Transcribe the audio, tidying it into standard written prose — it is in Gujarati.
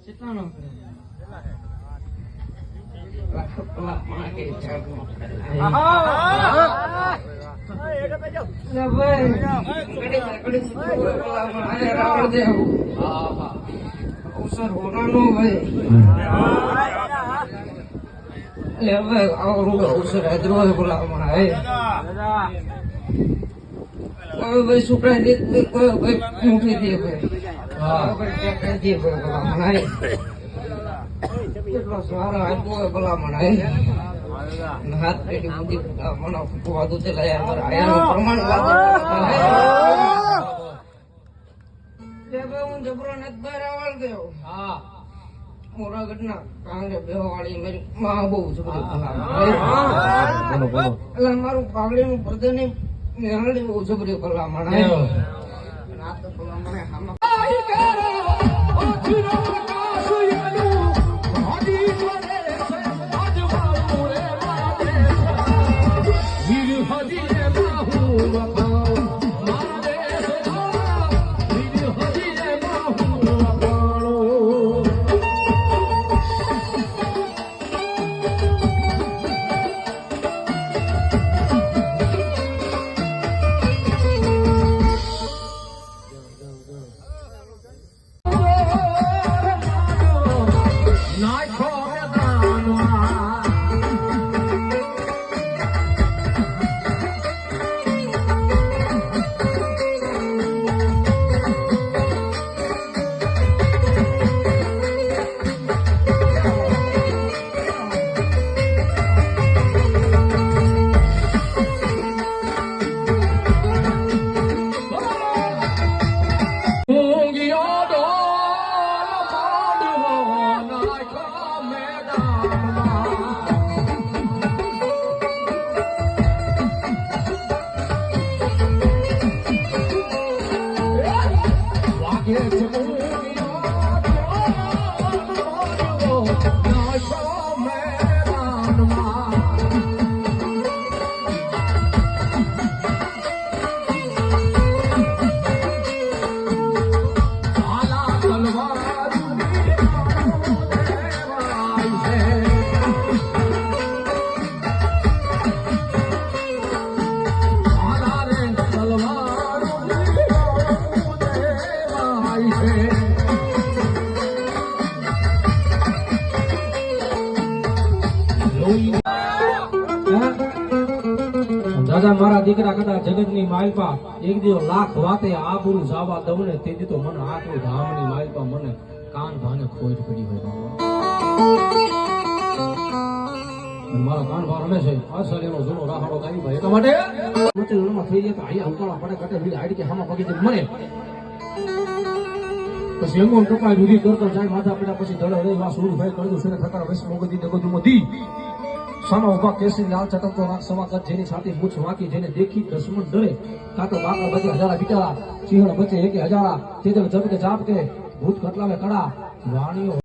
કેટલા નો અવસર હોવાનો ભાઈ અવસર હૈદરાબાદ બોલાવવામાં આવે ભાઈ છોકરા મોટી દે ભાઈ બોલાવવામાં આવે એટલો સારો આપ્યો ભલામણ હાથ પેઢી બુદ્ધિ મને વાદું તે લઈ આયા પ્રમાણ હું જબરો નથી બહાર આવડ ગયો મોરા ઘટના કાંગરે બેવાળી મારી માં બહુ જબરી ભલામણ એટલે મારું પાઘડી નું પ્રધાન મેળવી બહુ જબરી ભલામણ આ તો ભલામણ દાદા મારા દીકરા કદાચ જગતની માલપા એક દિવસ લાખ વાતે આ પૂરું જાવા દઉં ને તેથી તો મને આટલું ધામની માલપા મને કાન ભાને ખોટ પડી હોય મારા કાન ભાર રમે છે અસલ એનો જૂનો રાહાડો ગાવી ભાઈ એટલા માટે મચે જૂનમાં થઈ જાય તો આયા ઉતાળા પડે કટે બીજ હાડી કે હામાં પગી મને પછી એમો ટપા જુદી કરતો જાય માથા પડ્યા પછી ધડે રે વા સુર ભાઈ કરદું સુને ખતરા વેસ મોગદી દેગો દુમદી સામા ઉભા કેસરી લાલ ચટકતો રાખ સમાગત જેની છાતી મૂછ વાકી જેને દેખી દસમન ડરે કાતો બાકા બધી હજારા બિચારા સિંહણ બચે એકે હજારા તેજલ જબ કે જાપ કે ભૂત કટલાવે કડા વાણીઓ